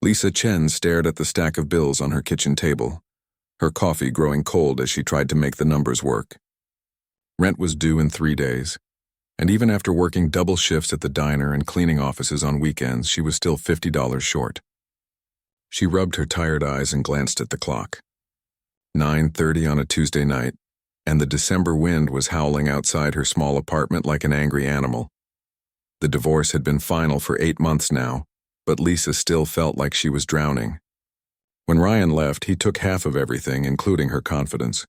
Lisa Chen stared at the stack of bills on her kitchen table, her coffee growing cold as she tried to make the numbers work. Rent was due in 3 days, and even after working double shifts at the diner and cleaning offices on weekends, she was still $50 short. She rubbed her tired eyes and glanced at the clock. 9:30 on a Tuesday night, and the December wind was howling outside her small apartment like an angry animal. The divorce had been final for 8 months now, but Lisa still felt like she was drowning. When Ryan left, he took half of everything, including her confidence.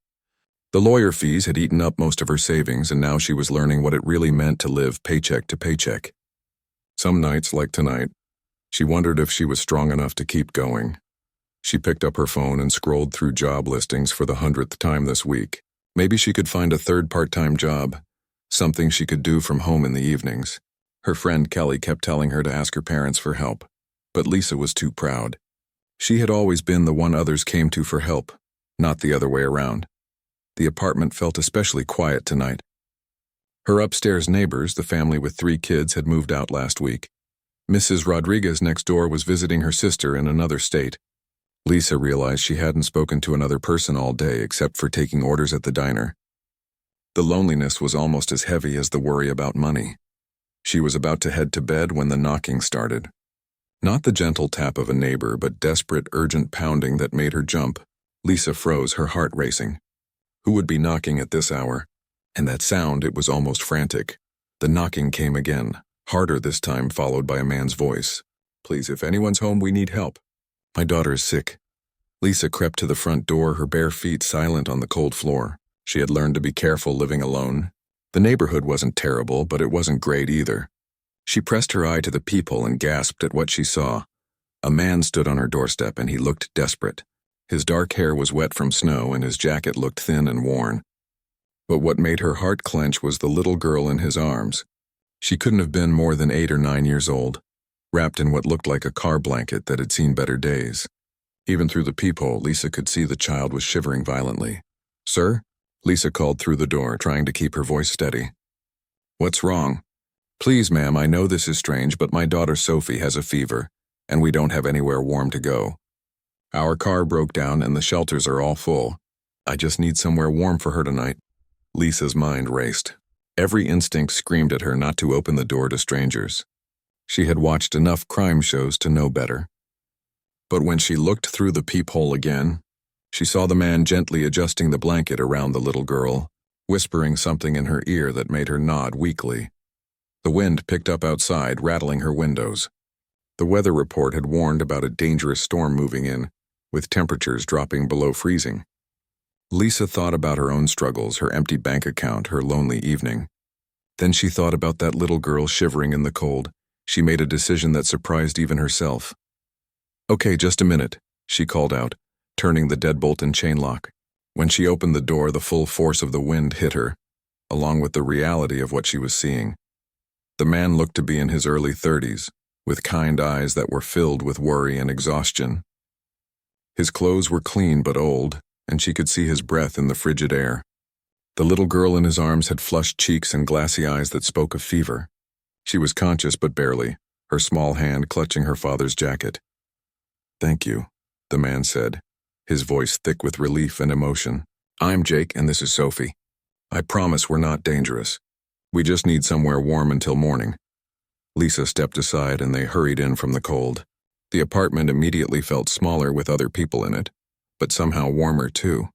The lawyer fees had eaten up most of her savings, and now she was learning what it really meant to live paycheck to paycheck. Some nights, like tonight, she wondered if she was strong enough to keep going. She picked up her phone and scrolled through job listings for the 100th time this week. Maybe she could find a third part-time job, something she could do from home in the evenings. Her friend Kelly kept telling her to ask her parents for help, but Lisa was too proud. She had always been the one others came to for help, not the other way around. The apartment felt especially quiet tonight. Her upstairs neighbors, the family with 3 kids, had moved out last week. Mrs. Rodriguez next door was visiting her sister in another state. Lisa realized she hadn't spoken to another person all day except for taking orders at the diner. The loneliness was almost as heavy as the worry about money. She was about to head to bed when the knocking started. Not the gentle tap of a neighbor, but desperate, urgent pounding that made her jump. Lisa froze, her heart racing. Who would be knocking at this hour? And that sound, it was almost frantic. The knocking came again, harder this time, followed by a man's voice. "Please, if anyone's home, we need help. My daughter is sick." Lisa crept to the front door, her bare feet silent on the cold floor. She had learned to be careful living alone. The neighborhood wasn't terrible, but it wasn't great either. She pressed her eye to the peephole and gasped at what she saw. A man stood on her doorstep, and he looked desperate. His dark hair was wet from snow, and his jacket looked thin and worn. But what made her heart clench was the little girl in his arms. She couldn't have been more than 8 or 9 years old, wrapped in what looked like a car blanket that had seen better days. Even through the peephole, Lisa could see the child was shivering violently. "Sir?" Lisa called through the door, trying to keep her voice steady. "What's wrong?" "Please, ma'am, I know this is strange, but my daughter Sophie has a fever, and we don't have anywhere warm to go. Our car broke down and the shelters are all full. I just need somewhere warm for her tonight." Lisa's mind raced. Every instinct screamed at her not to open the door to strangers. She had watched enough crime shows to know better. But when she looked through the peephole again, she saw the man gently adjusting the blanket around the little girl, whispering something in her ear that made her nod weakly. The wind picked up outside, rattling her windows. The weather report had warned about a dangerous storm moving in, with temperatures dropping below freezing. Lisa thought about her own struggles, her empty bank account, her lonely evening. Then she thought about that little girl shivering in the cold. She made a decision that surprised even herself. "Okay, just a minute," she called out, turning the deadbolt and chain lock. When she opened the door, the full force of the wind hit her, along with the reality of what she was seeing. The man looked to be in his early 30s, with kind eyes that were filled with worry and exhaustion. His clothes were clean but old, and she could see his breath in the frigid air. The little girl in his arms had flushed cheeks and glassy eyes that spoke of fever. She was conscious but barely, her small hand clutching her father's jacket. "Thank you," the man said, his voice thick with relief and emotion. "I'm Jake, and this is Sophie. I promise we're not dangerous. We just need somewhere warm until morning." Lisa stepped aside, and they hurried in from the cold. The apartment immediately felt smaller with other people in it, but somehow warmer too.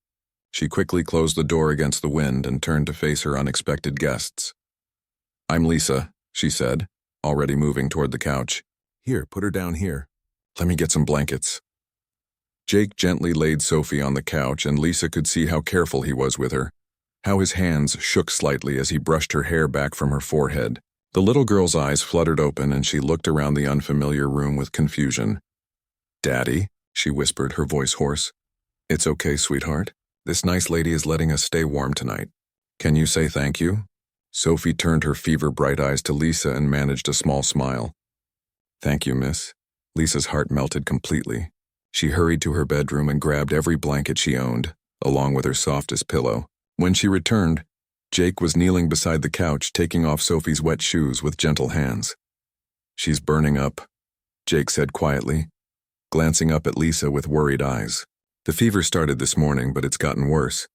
She quickly closed the door against the wind and turned to face her unexpected guests. "I'm Lisa," she said, already moving toward the couch. "Here, put her down here. Let me get some blankets." Jake gently laid Sophie on the couch, and Lisa could see how careful he was with her, how his hands shook slightly as he brushed her hair back from her forehead. The little girl's eyes fluttered open, and she looked around the unfamiliar room with confusion. "Daddy," she whispered, her voice hoarse. "It's okay, sweetheart. This nice lady is letting us stay warm tonight. Can you say thank you?" Sophie turned her fever-bright eyes to Lisa and managed a small smile. "Thank you, miss." Lisa's heart melted completely. She hurried to her bedroom and grabbed every blanket she owned, along with her softest pillow. When she returned, Jake was kneeling beside the couch, taking off Sophie's wet shoes with gentle hands. "She's burning up," Jake said quietly. glancing up at Lisa with worried eyes. The fever started this morning, but it's gotten worse.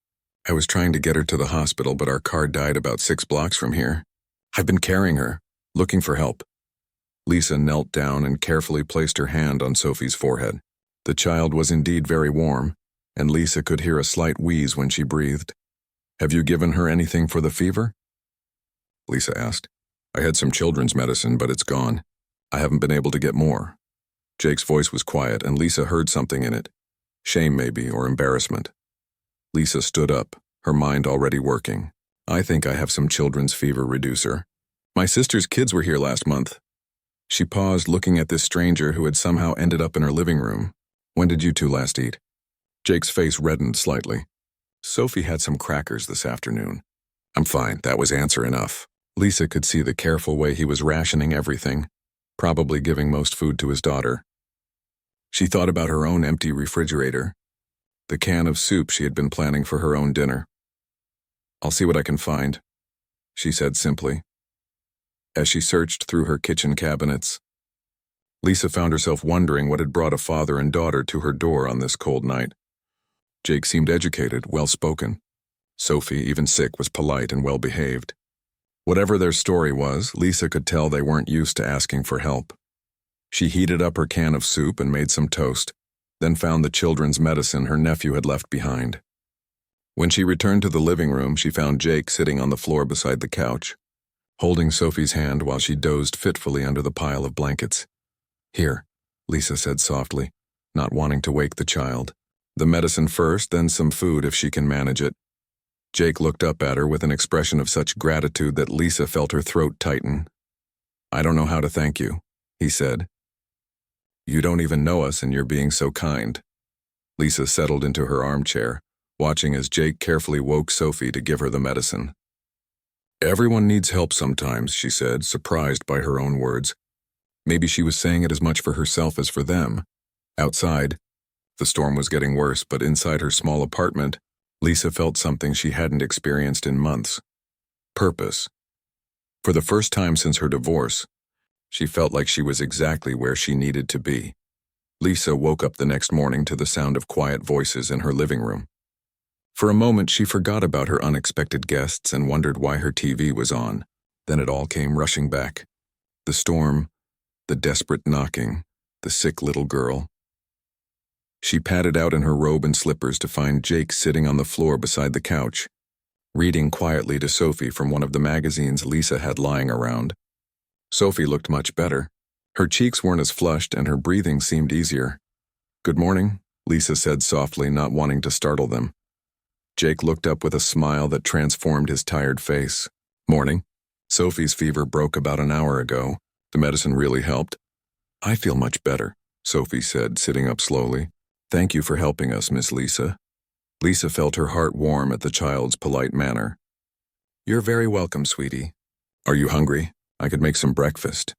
I was trying to get her to the hospital, but our car died about 6 blocks from here. I've been carrying her, looking for help. Lisa knelt down and carefully placed her hand on Sophie's forehead. The child was indeed very warm, and Lisa could hear a slight wheeze when she breathed. Have you given her anything for the fever? Lisa asked. I had some children's medicine, but it's gone. I haven't been able to get more. Jake's voice was quiet, and Lisa heard something in it. Shame, maybe, or embarrassment. Lisa stood up, her mind already working. I think I have some children's fever reducer. My sister's kids were here last month. She paused, looking at this stranger who had somehow ended up in her living room. When did you two last eat? Jake's face reddened slightly. Sophie had some crackers this afternoon. I'm fine, that was answer enough. Lisa could see the careful way he was rationing everything, probably giving most food to his daughter. She thought about her own empty refrigerator, the can of soup she had been planning for her own dinner. I'll see what I can find, she said simply. As she searched through her kitchen cabinets, Lisa found herself wondering what had brought a father and daughter to her door on this cold night. Jake seemed educated, well-spoken. Sophie, even sick, was polite and well-behaved. Whatever their story was, Lisa could tell they weren't used to asking for help. She heated up her can of soup and made some toast, then found the children's medicine her nephew had left behind. When she returned to the living room, she found Jake sitting on the floor beside the couch, holding Sophie's hand while she dozed fitfully under the pile of blankets. Here, Lisa said softly, not wanting to wake the child. The medicine first, then some food if she can manage it. Jake looked up at her with an expression of such gratitude that Lisa felt her throat tighten. I don't know how to thank you, he said. You don't even know us and you're being so kind. Lisa settled into her armchair, watching as Jake carefully woke Sophie to give her the medicine. Everyone needs help sometimes, she said, surprised by her own words. Maybe she was saying it as much for herself as for them. Outside, the storm was getting worse, but inside her small apartment, Lisa felt something she hadn't experienced in months. Purpose. For the first time since her divorce, she felt like she was exactly where she needed to be. Lisa woke up the next morning to the sound of quiet voices in her living room. For a moment, she forgot about her unexpected guests and wondered why her TV was on. Then it all came rushing back. The storm, the desperate knocking, the sick little girl. She padded out in her robe and slippers to find Jake sitting on the floor beside the couch, reading quietly to Sophie from one of the magazines Lisa had lying around. Sophie looked much better. Her cheeks weren't as flushed and her breathing seemed easier. Good morning, Lisa said softly, not wanting to startle them. Jake looked up with a smile that transformed his tired face. Morning. Sophie's fever broke about an hour ago. The medicine really helped. I feel much better, Sophie said, sitting up slowly. Thank you for helping us, Miss Lisa. Lisa felt her heart warm at the child's polite manner. You're very welcome, sweetie. Are you hungry? I could make some breakfast.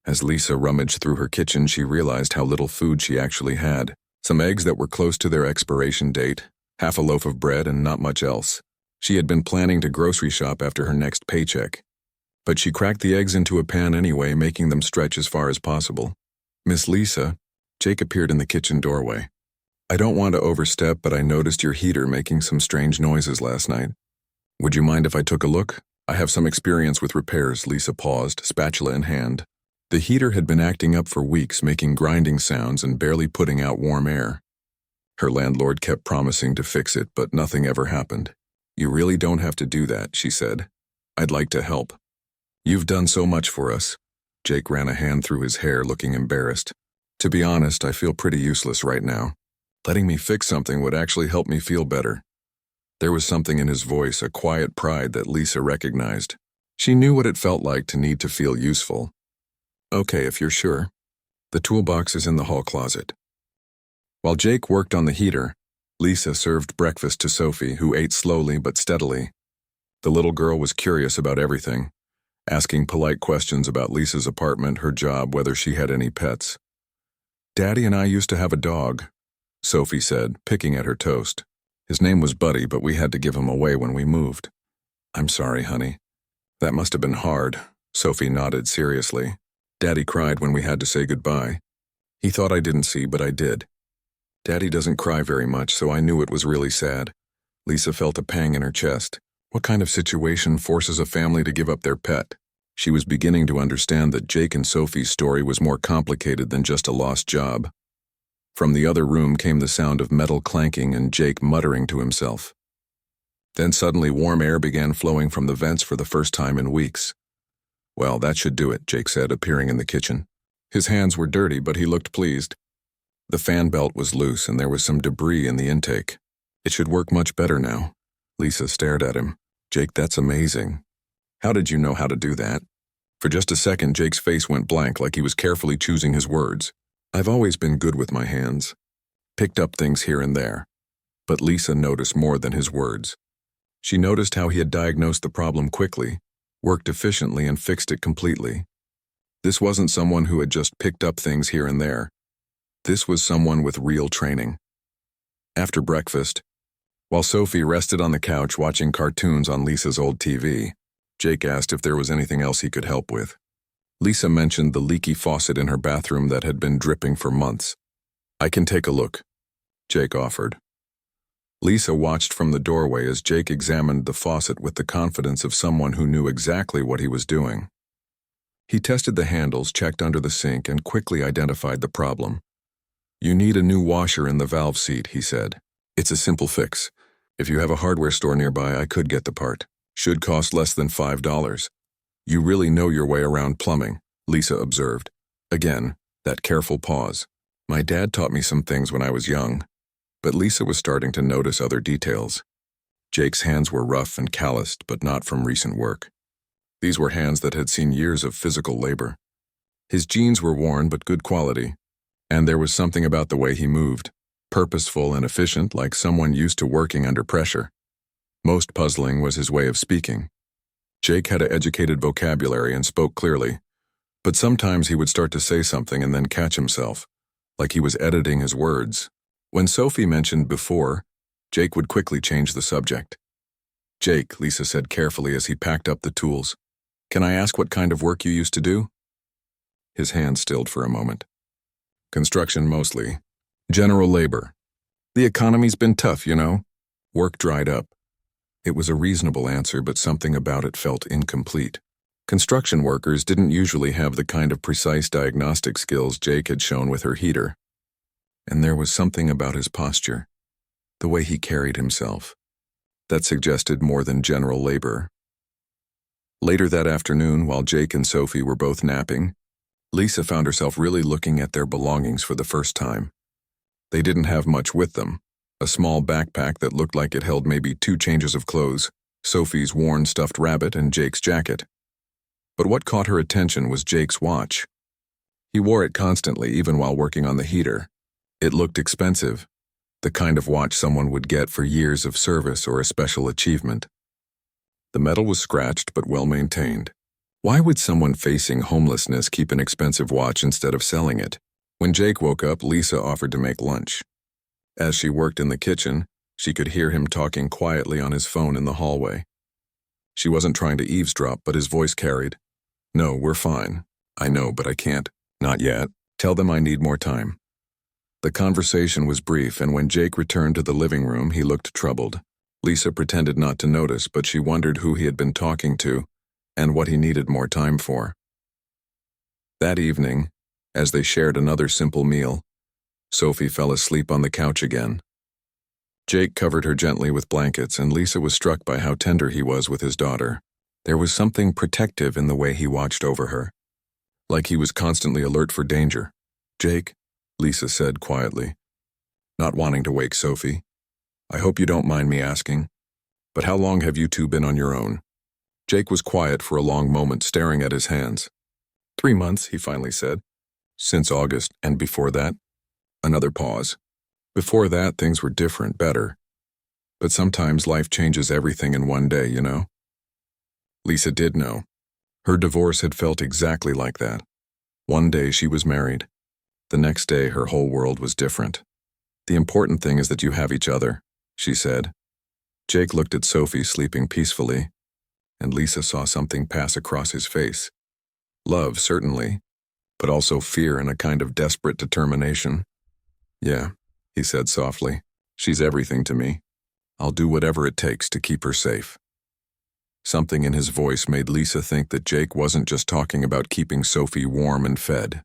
As Lisa rummaged through her kitchen, she realized how little food she actually had. Some eggs that were close to their expiration date, half a loaf of bread, and not much else. She had been planning to grocery shop after her next paycheck. But she cracked the eggs into a pan anyway, making them stretch as far as possible. Miss Lisa, Jake appeared in the kitchen doorway. I don't want to overstep, but I noticed your heater making some strange noises last night. Would you mind if I took a look? I have some experience with repairs. Lisa paused, spatula in hand. The heater had been acting up for weeks, making grinding sounds and barely putting out warm air. Her landlord kept promising to fix it, but nothing ever happened. You really don't have to do that, she said. I'd like to help. You've done so much for us. Jake ran a hand through his hair, looking embarrassed. To be honest, I feel pretty useless right now. Letting me fix something would actually help me feel better. There was something in his voice, a quiet pride that Lisa recognized. She knew what it felt like to need to feel useful. Okay, if you're sure. The toolbox is in the hall closet. While Jake worked on the heater, Lisa served breakfast to Sophie, who ate slowly but steadily. The little girl was curious about everything, asking polite questions about Lisa's apartment, her job, whether she had any pets. Daddy and I used to have a dog, Sophie said, picking at her toast. His name was Buddy, but we had to give him away when we moved. I'm sorry, honey. That must have been hard, Sophie nodded seriously. Daddy cried when we had to say goodbye. He thought I didn't see, but I did. Daddy doesn't cry very much, so I knew it was really sad. Lisa felt a pang in her chest. What kind of situation forces a family to give up their pet? She was beginning to understand that Jake and Sophie's story was more complicated than just a lost job. From the other room came the sound of metal clanking and Jake muttering to himself. Then suddenly warm air began flowing from the vents for the first time in weeks. Well, that should do it, Jake said, appearing in the kitchen. His hands were dirty, but he looked pleased. The fan belt was loose and there was some debris in the intake. It should work much better now. Lisa stared at him. Jake, that's amazing. How did you know how to do that? For just a second, Jake's face went blank, like he was carefully choosing his words. I've always been good with my hands. Picked up things here and there. But Lisa noticed more than his words. She noticed how he had diagnosed the problem quickly, worked efficiently, and fixed it completely. This wasn't someone who had just picked up things here and there. This was someone with real training. After breakfast, while Sophie rested on the couch watching cartoons on Lisa's old TV, Jake asked if there was anything else he could help with. Lisa mentioned the leaky faucet in her bathroom that had been dripping for months. I can take a look, Jake offered. Lisa watched from the doorway as Jake examined the faucet with the confidence of someone who knew exactly what he was doing. He tested the handles, checked under the sink, and quickly identified the problem. You need a new washer in the valve seat, he said. It's a simple fix. If you have a hardware store nearby, I could get the part. Should cost less than $5. You really know your way around plumbing, Lisa observed. Again, that careful pause. My dad taught me some things when I was young. But Lisa was starting to notice other details. Jake's hands were rough and calloused, but not from recent work. These were hands that had seen years of physical labor. His jeans were worn, but good quality. And there was something about the way he moved, purposeful and efficient, like someone used to working under pressure. Most puzzling was his way of speaking. Jake had an educated vocabulary and spoke clearly, but sometimes he would start to say something and then catch himself, like he was editing his words. When Sophie mentioned before, Jake would quickly change the subject. Jake, Lisa said carefully as he packed up the tools. Can I ask what kind of work you used to do? His hand stilled for a moment. Construction mostly. General labor. The economy's been tough, you know. Work dried up. It was a reasonable answer, but something about it felt incomplete. Construction workers didn't usually have the kind of precise diagnostic skills Jake had shown with her heater. And there was something about his posture, the way he carried himself, that suggested more than general labor. Later that afternoon, while Jake and Sophie were both napping, Lisa found herself really looking at their belongings for the first time. They didn't have much with them, a small backpack that looked like it held maybe 2 changes of clothes, Sophie's worn stuffed rabbit, and Jake's jacket. But what caught her attention was Jake's watch. He wore it constantly, even while working on the heater. It looked expensive, the kind of watch someone would get for years of service or a special achievement. The metal was scratched but well maintained. Why would someone facing homelessness keep an expensive watch instead of selling it? When Jake woke up, Lisa offered to make lunch. As she worked in the kitchen, she could hear him talking quietly on his phone in the hallway. She wasn't trying to eavesdrop, but his voice carried. No, we're fine. I know, but I can't. Not yet. Tell them I need more time. The conversation was brief, and when Jake returned to the living room, he looked troubled. Lisa pretended not to notice, but she wondered who he had been talking to and what he needed more time for. That evening, as they shared another simple meal, Sophie fell asleep on the couch again. Jake covered her gently with blankets, and Lisa was struck by how tender he was with his daughter. There was something protective in the way he watched over her, like he was constantly alert for danger. Jake, Lisa said quietly, not wanting to wake Sophie. I hope you don't mind me asking, but how long have you two been on your own? Jake was quiet for a long moment, staring at his hands. 3 months, he finally said. Since August, and before that? Another pause. Before that, things were different, better. But sometimes life changes everything in one day, you know? Lisa did know. Her divorce had felt exactly like that. One day she was married. The next day, her whole world was different. The important thing is that you have each other, she said. Jake looked at Sophie sleeping peacefully, and Lisa saw something pass across his face. Love, certainly, but also fear and a kind of desperate determination. "Yeah," he said softly. "She's everything to me. I'll do whatever it takes to keep her safe." Something in his voice made Lisa think that Jake wasn't just talking about keeping Sophie warm and fed.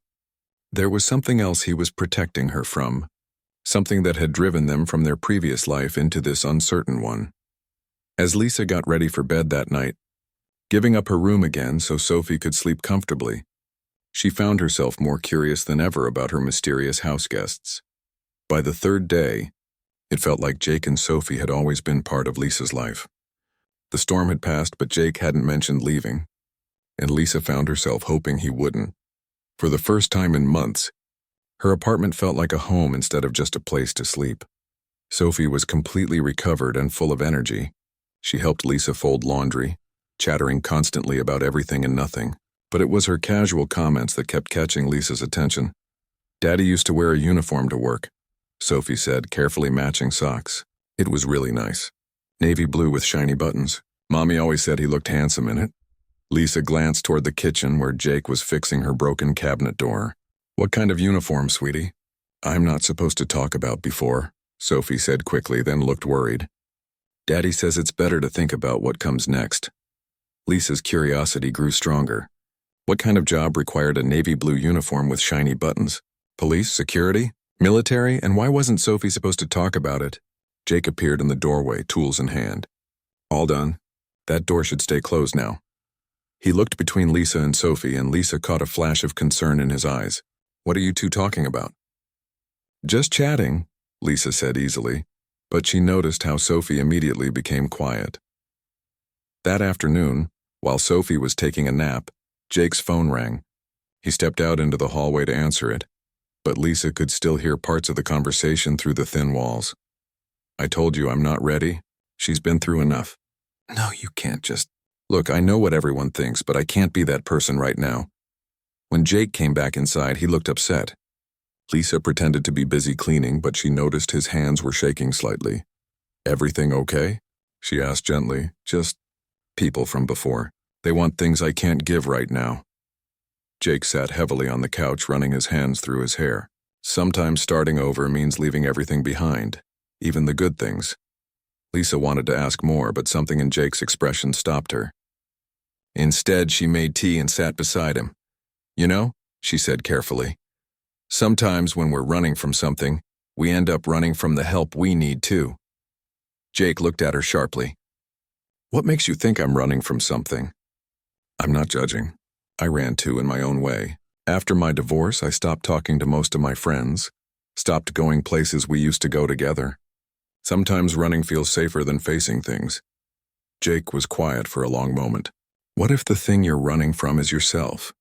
There was something else he was protecting her from, something that had driven them from their previous life into this uncertain one. As Lisa got ready for bed that night, giving up her room again so Sophie could sleep comfortably, she found herself more curious than ever about her mysterious house guests. By the third day, it felt like Jake and Sophie had always been part of Lisa's life. The storm had passed, but Jake hadn't mentioned leaving, and Lisa found herself hoping he wouldn't. For the first time in months, her apartment felt like a home instead of just a place to sleep. Sophie was completely recovered and full of energy. She helped Lisa fold laundry, chattering constantly about everything and nothing, but it was her casual comments that kept catching Lisa's attention. "Daddy used to wear a uniform to work," Sophie said, carefully matching socks. "It was really nice. Navy blue with shiny buttons. Mommy always said he looked handsome in it." Lisa glanced toward the kitchen where Jake was fixing her broken cabinet door. "What kind of uniform, sweetie?" "I'm not supposed to talk about before," Sophie said quickly, then looked worried. "Daddy says it's better to think about what comes next." Lisa's curiosity grew stronger. What kind of job required a navy blue uniform with shiny buttons? Police, security, military, and why wasn't Sophie supposed to talk about it? Jake appeared in the doorway, tools in hand. "All done. That door should stay closed now." He looked between Lisa and Sophie, and Lisa caught a flash of concern in his eyes. "What are you two talking about?" "Just chatting," Lisa said easily, but she noticed how Sophie immediately became quiet. That afternoon, while Sophie was taking a nap, Jake's phone rang. He stepped out into the hallway to answer it, but Lisa could still hear parts of the conversation through the thin walls. "I told you I'm not ready. She's been through enough." "No, you can't just..." "Look, I know what everyone thinks, but I can't be that person right now." When Jake came back inside, he looked upset. Lisa pretended to be busy cleaning, but she noticed his hands were shaking slightly. "Everything okay?" she asked gently. "Just people from before. They want things I can't give right now." Jake sat heavily on the couch, running his hands through his hair. "Sometimes starting over means leaving everything behind, even the good things." Lisa wanted to ask more, but something in Jake's expression stopped her. Instead, she made tea and sat beside him. "You know," she said carefully, "sometimes when we're running from something, we end up running from the help we need too." Jake looked at her sharply. "What makes you think I'm running from something?" "I'm not judging. I ran too in my own way. After my divorce, I stopped talking to most of my friends, stopped going places we used to go together. Sometimes running feels safer than facing things." Jake was quiet for a long moment. "What if the thing you're running from is yourself?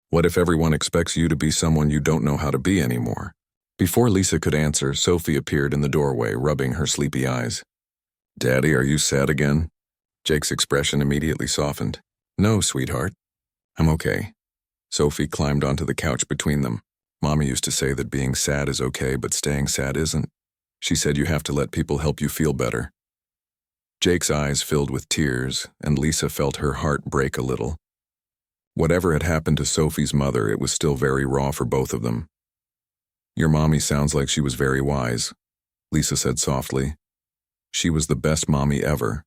What if everyone expects you to be someone you don't know how to be anymore?" Before Lisa could answer, Sophie appeared in the doorway, rubbing her sleepy eyes. "Daddy, are you sad again?" Jake's expression immediately softened. "No, sweetheart. I'm okay." Sophie climbed onto the couch between them. "Mommy used to say that being sad is okay, but staying sad isn't. She said you have to let people help you feel better." Jake's eyes filled with tears, and Lisa felt her heart break a little. Whatever had happened to Sophie's mother, it was still very raw for both of them. "Your mommy sounds like she was very wise," Lisa said softly. "She was the best mommy ever,"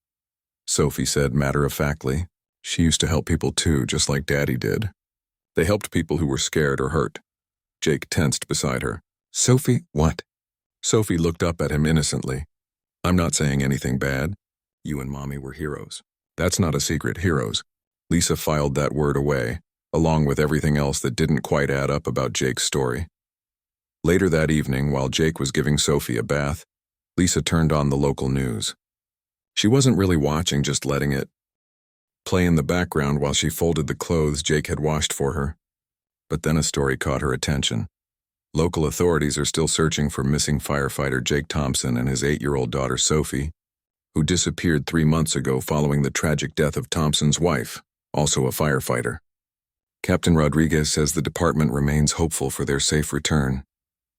Sophie said matter-of-factly. "She used to help people too, just like Daddy did. They helped people who were scared or hurt." Jake tensed beside her. "Sophie, what?" Sophie looked up at him innocently. "I'm not saying anything bad. You and Mommy were heroes." "That's not a secret, heroes." Lisa filed that word away, along with everything else that didn't quite add up about Jake's story. Later that evening, while Jake was giving Sophie a bath, Lisa turned on the local news. She wasn't really watching, just letting it play in the background while she folded the clothes Jake had washed for her. But then a story caught her attention. Local authorities are still searching for missing firefighter Jake Thompson and his 8-year-old daughter Sophie, who disappeared 3 months ago following the tragic death of Thompson's wife, also a firefighter. Captain Rodriguez says the department remains hopeful for their safe return.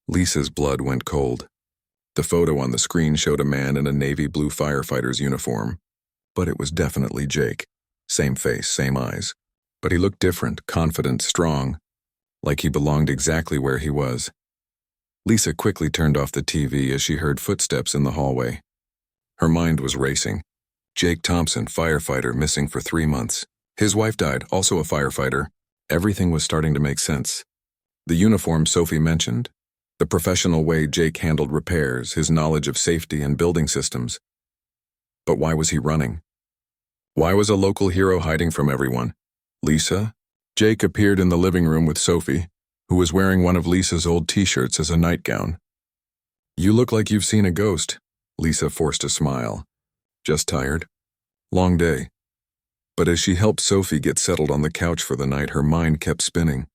Lisa's blood went cold. The photo on the screen showed a man in a navy blue firefighter's uniform, but it was definitely Jake. Same face, same eyes. But he looked different, confident, strong. like he belonged exactly where he was. Lisa quickly turned off the TV as she heard footsteps in the hallway. Her mind was racing. Jake Thompson, firefighter, missing for 3 months. His wife died, also a firefighter. Everything was starting to make sense. The uniform Sophie mentioned, the professional way Jake handled repairs, his knowledge of safety and building systems. But why was he running? Why was a local hero hiding from everyone? Lisa? Jake appeared in the living room with Sophie, who was wearing one of Lisa's old t-shirts as a nightgown. "You look like you've seen a ghost." Lisa forced a smile. "Just tired. Long day." But as she helped Sophie get settled on the couch for the night, her mind kept spinning.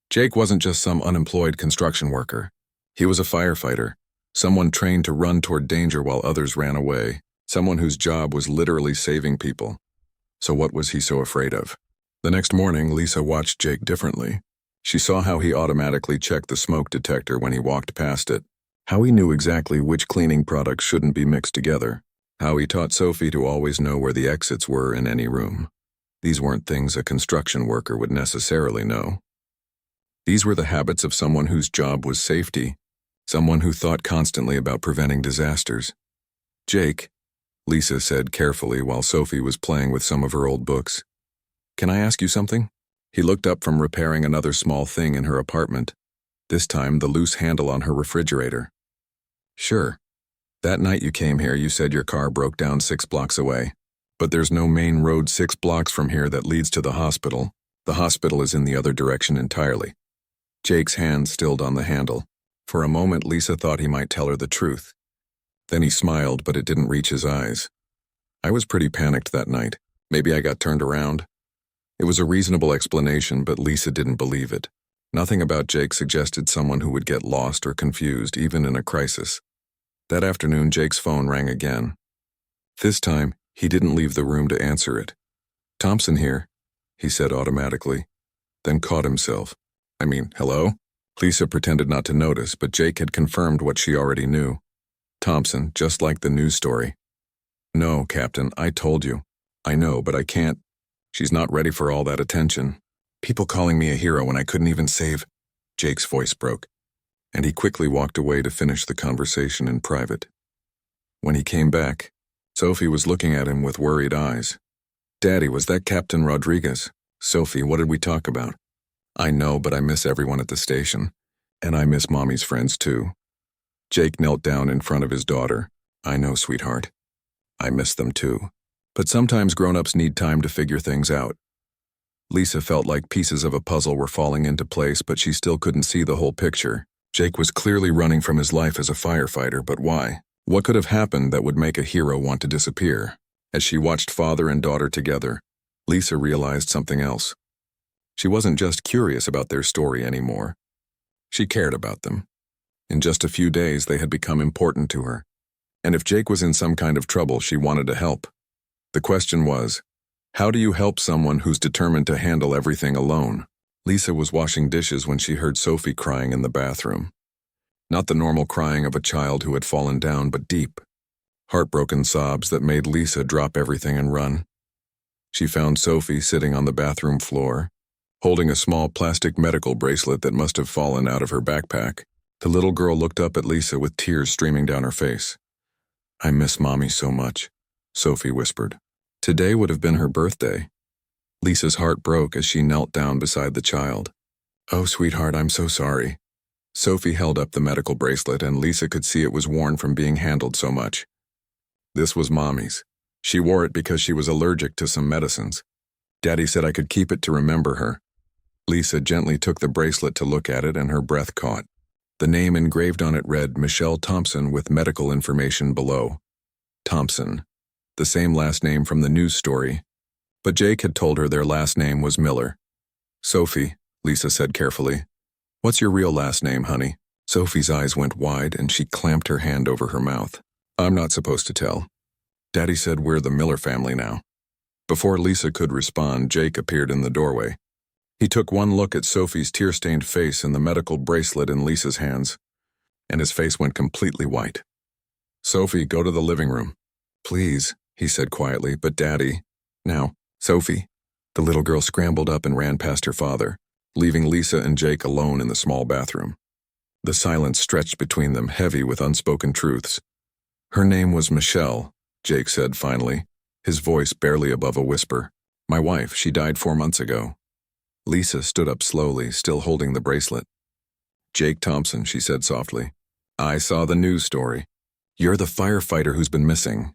Jake wasn't just some unemployed construction worker. He was a firefighter, someone trained to run toward danger while others ran away, someone whose job was literally saving people. So what was he so afraid of? The next morning, Lisa watched Jake differently. She saw how he automatically checked the smoke detector when he walked past it, how he knew exactly which cleaning products shouldn't be mixed together, how he taught Sophie to always know where the exits were in any room. These weren't things a construction worker would necessarily know. These were the habits of someone whose job was safety, someone who thought constantly about preventing disasters. "Jake," Lisa said carefully while Sophie was playing with some of her old books, "can I ask you something?" He looked up from repairing another small thing in her apartment, this time the loose handle on her refrigerator. "Sure. That night you came here, you said your car broke down 6 blocks away. But there's no main road 6 blocks from here that leads to the hospital. The hospital is in the other direction entirely." Jake's hand stilled on the handle. For a moment, Lisa thought he might tell her the truth. Then he smiled, but it didn't reach his eyes. "I was pretty panicked that night. Maybe I got turned around." It was a reasonable explanation, but Lisa didn't believe it. Nothing about Jake suggested someone who would get lost or confused, even in a crisis. That afternoon, Jake's phone rang again. This time, he didn't leave the room to answer it. "Thompson here," he said automatically, then caught himself. Hello?" Lisa pretended not to notice, but Jake had confirmed what she already knew. "Thompson, just like the news story." "No, Captain, I told you." "I know, but I can't. She's not ready for all that attention. People calling me a hero when I couldn't even save." Jake's voice broke, and he quickly walked away to finish the conversation in private. When he came back, Sophie was looking at him with worried eyes. "Daddy, was that Captain Rodriguez?" "Sophie, what did we talk about?" "I know, but I miss everyone at the station. And I miss Mommy's friends, too." Jake knelt down in front of his daughter. "I know, sweetheart. I miss them, too. But sometimes grown-ups need time to figure things out." Lisa felt like pieces of a puzzle were falling into place, but she still couldn't see the whole picture. Jake was clearly running from his life as a firefighter, but why? What could have happened that would make a hero want to disappear? As she watched father and daughter together, Lisa realized something else. She wasn't just curious about their story anymore. She cared about them. In just a few days, they had become important to her. And if Jake was in some kind of trouble, she wanted to help. The question was, how do you help someone who's determined to handle everything alone? Lisa was washing dishes when she heard Sophie crying in the bathroom. Not the normal crying of a child who had fallen down, but deep, heartbroken sobs that made Lisa drop everything and run. She found Sophie sitting on the bathroom floor, holding a small plastic medical bracelet that must have fallen out of her backpack. The little girl looked up at Lisa with tears streaming down her face. "I miss Mommy so much," Sophie whispered. Today would have been her birthday. Lisa's heart broke as she knelt down beside the child. "Oh, sweetheart, I'm so sorry." Sophie held up the medical bracelet, and Lisa could see it was worn from being handled so much. This was Mommy's. She wore it because she was allergic to some medicines. Daddy said I could keep it to remember her. Lisa gently took the bracelet to look at it, and her breath caught. The name engraved on it read Michelle Thompson with medical information below. Thompson, the same last name from the news story. But Jake had told her their last name was Miller. "Sophie," Lisa said carefully. "What's your real last name, honey?" Sophie's eyes went wide, and she clamped her hand over her mouth. "I'm not supposed to tell. Daddy said we're the Miller family now." Before Lisa could respond, Jake appeared in the doorway. He took one look at Sophie's tear-stained face and the medical bracelet in Lisa's hands, and his face went completely white. "Sophie, go to the living room." "Please," he said quietly, "but Daddy..." "Now, Sophie." The little girl scrambled up and ran past her father. leaving Lisa and Jake alone in the small bathroom. The silence stretched between them, heavy with unspoken truths. "Her name was Michelle," Jake said finally, his voice barely above a whisper. "My wife, she died 4 months ago." Lisa stood up slowly, still holding the bracelet. "Jake Thompson," she said softly. "I saw the news story. You're the firefighter who's been missing."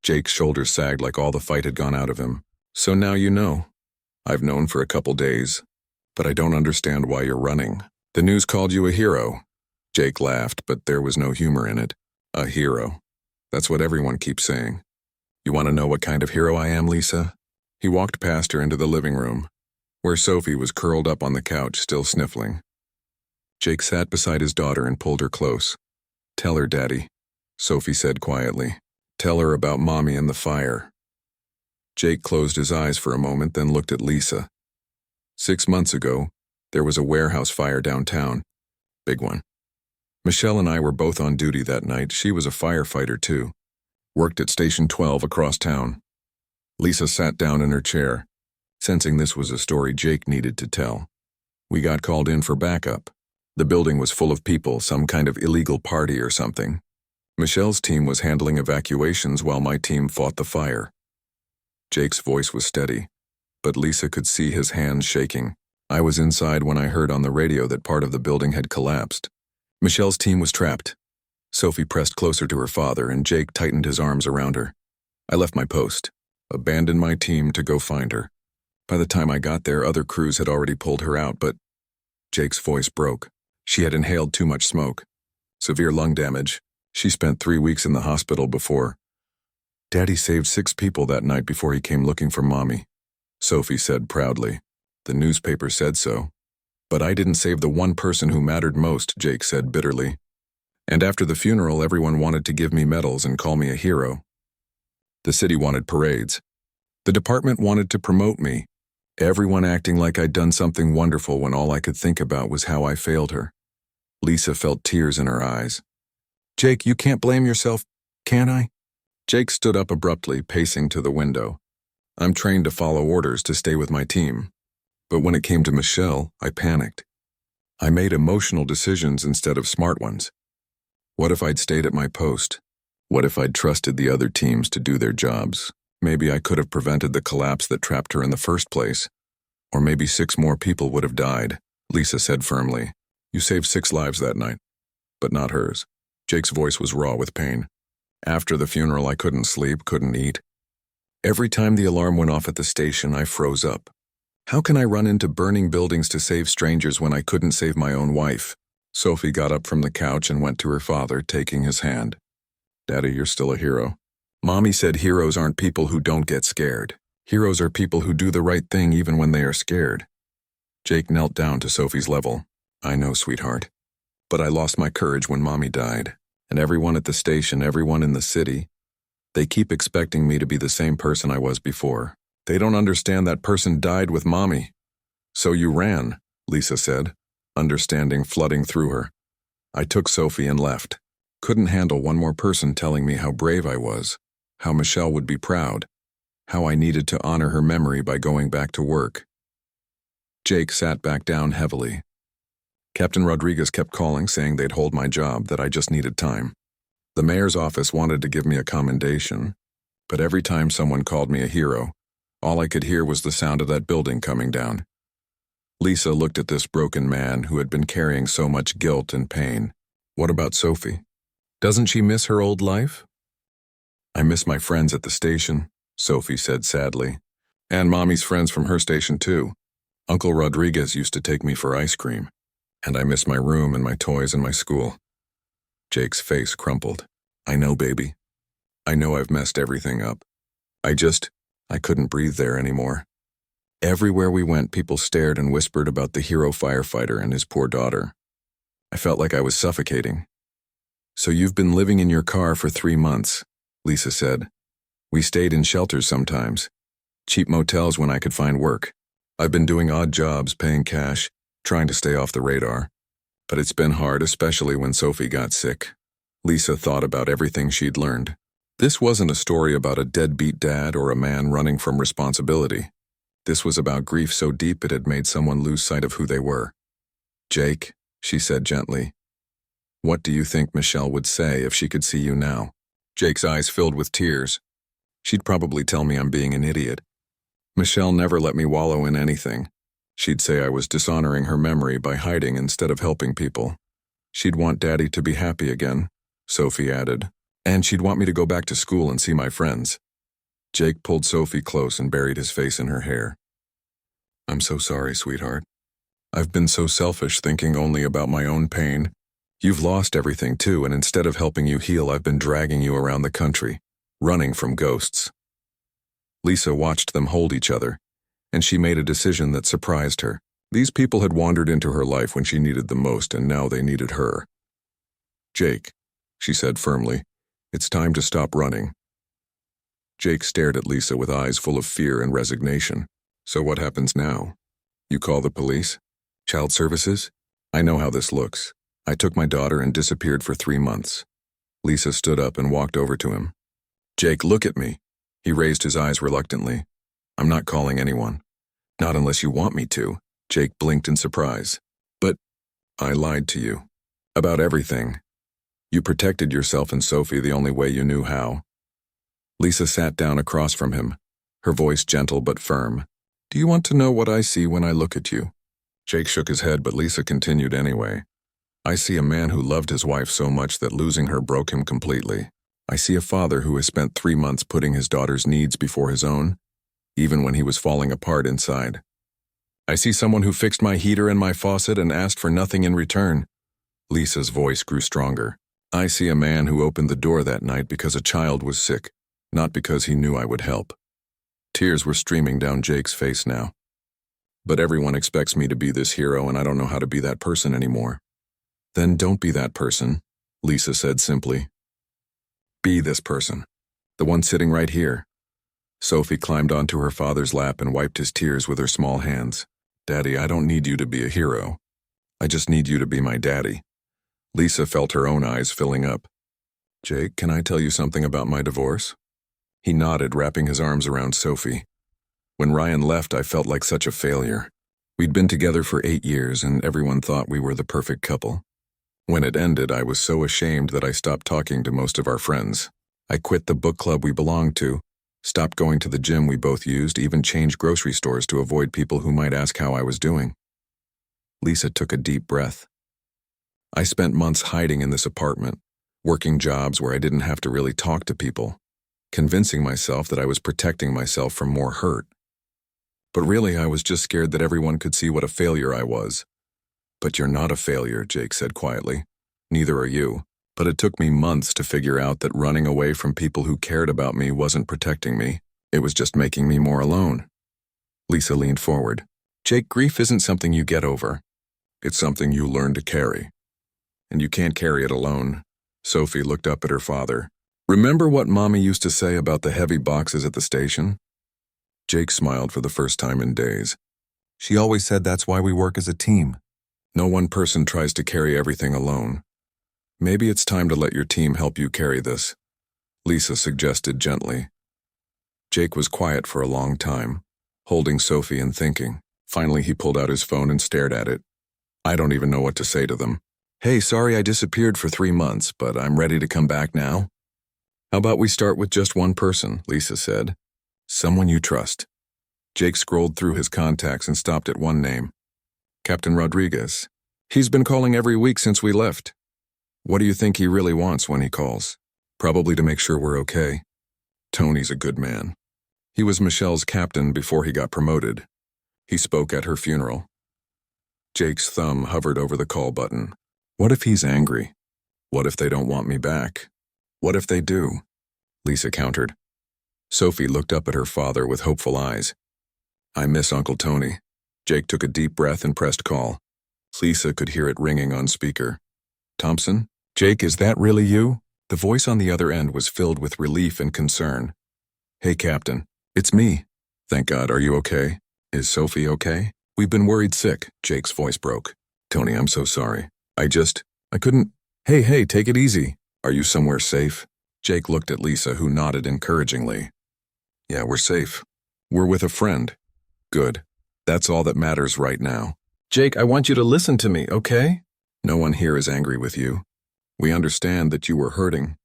Jake's shoulders sagged like all the fight had gone out of him. "So now you know." "I've known for a couple days, but I don't understand why you're running. The news called you a hero." Jake laughed, but there was no humor in it. "A hero. That's what everyone keeps saying." "You want to know what kind of hero I am, Lisa?" He walked past her into the living room, where Sophie was curled up on the couch, still sniffling. Jake sat beside his daughter and pulled her close. "Tell her, Daddy," Sophie said quietly. "Tell her about Mommy and the fire." Jake closed his eyes for a moment, then looked at Lisa. 6 months ago, there was a warehouse fire downtown. Big one. Michelle and I were both on duty that night. She was a firefighter too. Worked at Station 12 across town. Lisa sat down in her chair, sensing this was a story Jake needed to tell. "We got called in for backup. The building was full of people, some kind of illegal party or something. Michelle's team was handling evacuations while my team fought the fire." Jake's voice was steady, but Lisa could see his hands shaking. "I was inside when I heard on the radio that part of the building had collapsed. Michelle's team was trapped." Sophie pressed closer to her father, and Jake tightened his arms around her. "I left my post, abandoned my team to go find her. By the time I got there, other crews had already pulled her out, but..." Jake's voice broke. "She had inhaled too much smoke. Severe lung damage. She spent 3 weeks in the hospital before." "Daddy saved 6 people that night before he came looking for Mommy," Sophie said proudly. "The newspaper said so. But I didn't save the one person who mattered most," Jake said bitterly. "And after the funeral, everyone wanted to give me medals and call me a hero. The city wanted parades. The department wanted to promote me. Everyone acting like I'd done something wonderful when all I could think about was how I failed her." Lisa felt tears in her eyes. "Jake, you can't blame yourself, can I?" Jake stood up abruptly, pacing to the window. "I'm trained to follow orders, to stay with my team. But when it came to Michelle, I panicked. I made emotional decisions instead of smart ones. What if I'd stayed at my post? What if I'd trusted the other teams to do their jobs? Maybe I could have prevented the collapse that trapped her in the first place. Or maybe 6 more people would have died," Lisa said firmly. "You saved 6 lives that night, but not hers." Jake's voice was raw with pain. "After the funeral, I couldn't sleep, couldn't eat. Every time the alarm went off at the station, I froze up. How can I run into burning buildings to save strangers when I couldn't save my own wife?" Sophie got up from the couch and went to her father, taking his hand. "Daddy, you're still a hero. Mommy said heroes aren't people who don't get scared. Heroes are people who do the right thing even when they are scared." Jake knelt down to Sophie's level. "I know, sweetheart. But I lost my courage when Mommy died. And everyone at the station, everyone in the city, they keep expecting me to be the same person I was before. They don't understand that person died with Mommy." "So you ran," Lisa said, understanding flooding through her. "I took Sophie and left. Couldn't handle one more person telling me how brave I was, how Michelle would be proud, how I needed to honor her memory by going back to work." Jake sat back down heavily. "Captain Rodriguez kept calling, saying they'd hold my job, that I just needed time. The mayor's office wanted to give me a commendation, but every time someone called me a hero, all I could hear was the sound of that building coming down." Lisa looked at this broken man who had been carrying so much guilt and pain. "What about Sophie? Doesn't she miss her old life?" "I miss my friends at the station," Sophie said sadly. "And Mommy's friends from her station too. Uncle Rodriguez used to take me for ice cream. And I miss my room and my toys and my school." Jake's face crumpled. "I know, baby. I know I've messed everything up. I couldn't breathe there anymore. Everywhere we went, people stared and whispered about the hero firefighter and his poor daughter. I felt like I was suffocating." "So you've been living in your car for 3 months," Lisa said. "We stayed in shelters sometimes. Cheap motels when I could find work. I've been doing odd jobs, paying cash, trying to stay off the radar. But it's been hard, especially when Sophie got sick." Lisa thought about everything she'd learned. This wasn't a story about a deadbeat dad or a man running from responsibility. This was about grief so deep it had made someone lose sight of who they were. "Jake," she said gently, "what do you think Michelle would say if she could see you now?" Jake's eyes filled with tears. "She'd probably tell me I'm being an idiot. Michelle never let me wallow in anything. She'd say I was dishonoring her memory by hiding instead of helping people. She'd want Daddy to be happy again," Sophie added. "And she'd want me to go back to school and see my friends." Jake pulled Sophie close and buried his face in her hair. "I'm so sorry, sweetheart. I've been so selfish, thinking only about my own pain. You've lost everything too, and instead of helping you heal, I've been dragging you around the country, running from ghosts." Lisa watched them hold each other, and she made a decision that surprised her. These people had wandered into her life when she needed them most, and now they needed her. "Jake," she said firmly, "it's time to stop running." Jake stared at Lisa with eyes full of fear and resignation. "So what happens now? You call the police? Child services? I know how this looks. I took my daughter and disappeared for 3 months." Lisa stood up and walked over to him. "Jake, look at me." He raised his eyes reluctantly. "I'm not calling anyone. Not unless you want me to." Jake blinked in surprise. "But I lied to you. About everything. You protected yourself and Sophie the only way you knew how." Lisa sat down across from him, her voice gentle but firm. "Do you want to know what I see when I look at you?" Jake shook his head, but Lisa continued anyway. "I see a man who loved his wife so much that losing her broke him completely. I see a father who has spent 3 months putting his daughter's needs before his own, even when he was falling apart inside. I see someone who fixed my heater and my faucet and asked for nothing in return." Lisa's voice grew stronger. "I see a man who opened the door that night because a child was sick, not because he knew I would help." Tears were streaming down Jake's face now. "But everyone expects me to be this hero, and I don't know how to be that person anymore." "Then don't be that person," Lisa said simply. "Be this person. The one sitting right here." Sophie climbed onto her father's lap and wiped his tears with her small hands. "Daddy, I don't need you to be a hero. I just need you to be my daddy." Lisa felt her own eyes filling up. "Jake, can I tell you something about my divorce?" He nodded, wrapping his arms around Sophie. "When Ryan left, I felt like such a failure. We'd been together for 8 years, and everyone thought we were the perfect couple. When it ended, I was so ashamed that I stopped talking to most of our friends. I quit the book club we belonged to, stopped going to the gym we both used, even changed grocery stores to avoid people who might ask how I was doing." Lisa took a deep breath. "I spent months hiding in this apartment, working jobs where I didn't have to really talk to people, convincing myself that I was protecting myself from more hurt. But really, I was just scared that everyone could see what a failure I was." "But you're not a failure," Jake said quietly. "Neither are you. But it took me months to figure out that running away from people who cared about me wasn't protecting me. It was just making me more alone." Lisa leaned forward. "Jake, grief isn't something you get over. It's something you learn to carry. And you can't carry it alone." Sophie looked up at her father. "Remember what Mommy used to say about the heavy boxes at the station?" Jake smiled for the first time in days. "She always said that's why we work as a team. No one person tries to carry everything alone. Maybe it's time to let your team help you carry this," Lisa suggested gently. Jake was quiet for a long time, holding Sophie and thinking. Finally, he pulled out his phone and stared at it. "I don't even know what to say to them. Hey, sorry I disappeared for 3 months, but I'm ready to come back now." "How about we start with just one person," Lisa said. "Someone you trust." Jake scrolled through his contacts and stopped at one name. "Captain Rodriguez. He's been calling every week since we left." "What do you think he really wants when he calls?" "Probably to make sure we're okay. Tony's a good man. He was Michelle's captain before he got promoted. He spoke at her funeral." Jake's thumb hovered over the call button. "What if he's angry? What if they don't want me back? What if they do?" Lisa countered. Sophie looked up at her father with hopeful eyes. "I miss Uncle Tony." Jake took a deep breath and pressed call. Lisa could hear it ringing on speaker. "Thompson? Jake, is that really you?" The voice on the other end was filled with relief and concern. "Hey, Captain. It's me. Thank God. Are you okay? Is Sophie okay? We've been worried sick." Jake's voice broke. "Tony, I'm so sorry. I couldn't. Hey, take it easy. Are you somewhere safe?" Jake looked at Lisa, who nodded encouragingly. "Yeah, we're safe. We're with a friend. Good. That's all that matters right now. Jake, I want you to listen to me, okay? No one here is angry with you. We understand that you were hurting.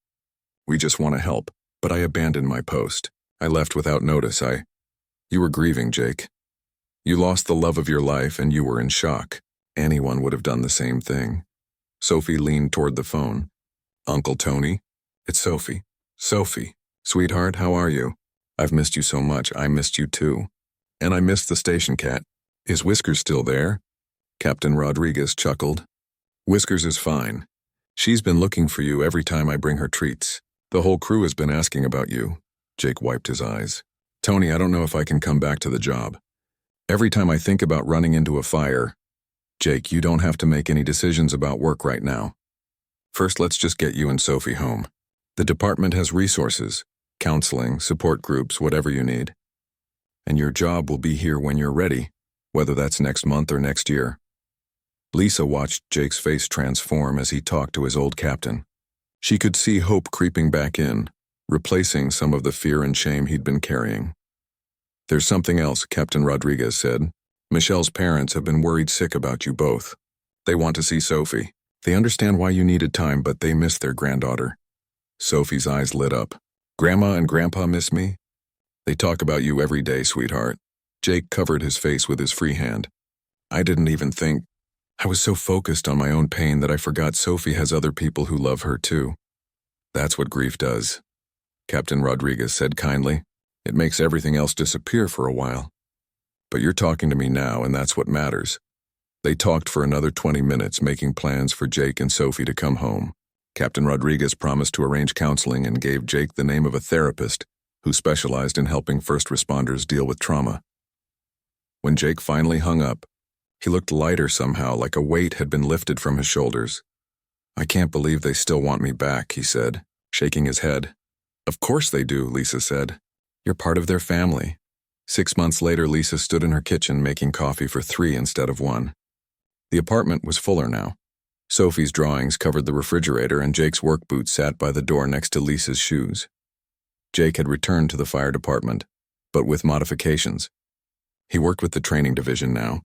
We just want to help, but I abandoned my post. I left without notice. You were grieving, Jake. You lost the love of your life and you were in shock. Anyone would have done the same thing. Sophie leaned toward the phone. Uncle Tony? It's Sophie. Sophie. Sweetheart, how are you? I've missed you so much. I missed you too. And I missed the station cat. Is Whiskers still there? Captain Rodriguez chuckled. Whiskers is fine. She's been looking for you every time I bring her treats. The whole crew has been asking about you. Jake wiped his eyes. Tony, I don't know if I can come back to the job. Every time I think about running into a fire. Jake, you don't have to make any decisions about work right now. First, let's just get you and Sophie home. The department has resources, counseling, support groups, whatever you need. And your job will be here when you're ready, whether that's next month or next year. Lisa watched Jake's face transform as he talked to his old captain. She could see hope creeping back in, replacing some of the fear and shame he'd been carrying. There's something else, Captain Rodriguez said. Michelle's parents have been worried sick about you both. They want to see Sophie. They understand why you needed time, but they miss their granddaughter. Sophie's eyes lit up. Grandma and Grandpa miss me? They talk about you every day, sweetheart. Jake covered his face with his free hand. I didn't even think. I was so focused on my own pain that I forgot Sophie has other people who love her too. That's what grief does, Captain Rodriguez said kindly. It makes everything else disappear for a while. But you're talking to me now, and that's what matters. They talked for another 20 minutes, making plans for Jake and Sophie to come home. Captain Rodriguez promised to arrange counseling and gave Jake the name of a therapist who specialized in helping first responders deal with trauma. When Jake finally hung up, he looked lighter somehow, like a weight had been lifted from his shoulders. I can't believe they still want me back, he said, shaking his head. Of course they do, Lisa said. You're part of their family. 6 months later, Lisa stood in her kitchen making coffee for 3 instead of 1. The apartment was fuller now. Sophie's drawings covered the refrigerator and Jake's work boots sat by the door next to Lisa's shoes. Jake had returned to the fire department, but with modifications. He worked with the training division now,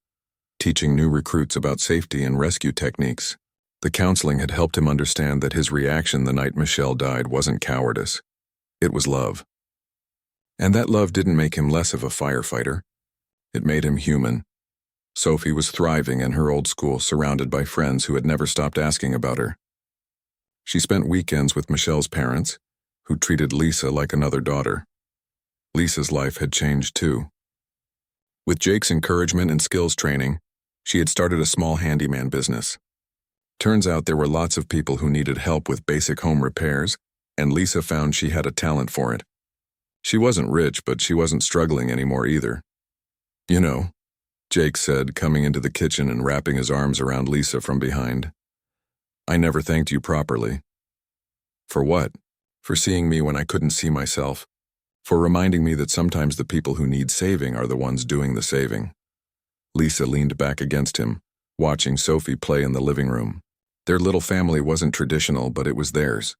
teaching new recruits about safety and rescue techniques. The counseling had helped him understand that his reaction the night Michelle died wasn't cowardice. It was love. And that love didn't make him less of a firefighter. It made him human. Sophie was thriving in her old school, surrounded by friends who had never stopped asking about her. She spent weekends with Michelle's parents, who treated Lisa like another daughter. Lisa's life had changed too. With Jake's encouragement and skills training, she had started a small handyman business. Turns out there were lots of people who needed help with basic home repairs, and Lisa found she had a talent for it. She wasn't rich, but she wasn't struggling anymore either. You know, Jake said, coming into the kitchen and wrapping his arms around Lisa from behind. I never thanked you properly. For what? For seeing me when I couldn't see myself. For reminding me that sometimes the people who need saving are the ones doing the saving. Lisa leaned back against him, watching Sophie play in the living room. Their little family wasn't traditional, but it was theirs.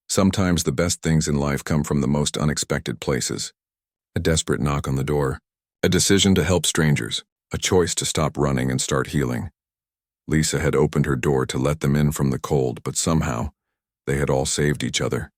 Sometimes the best things in life come from the most unexpected places. A desperate knock on the door. A decision to help strangers. A choice to stop running and start healing. Lisa had opened her door to let them in from the cold, but somehow, they had all saved each other.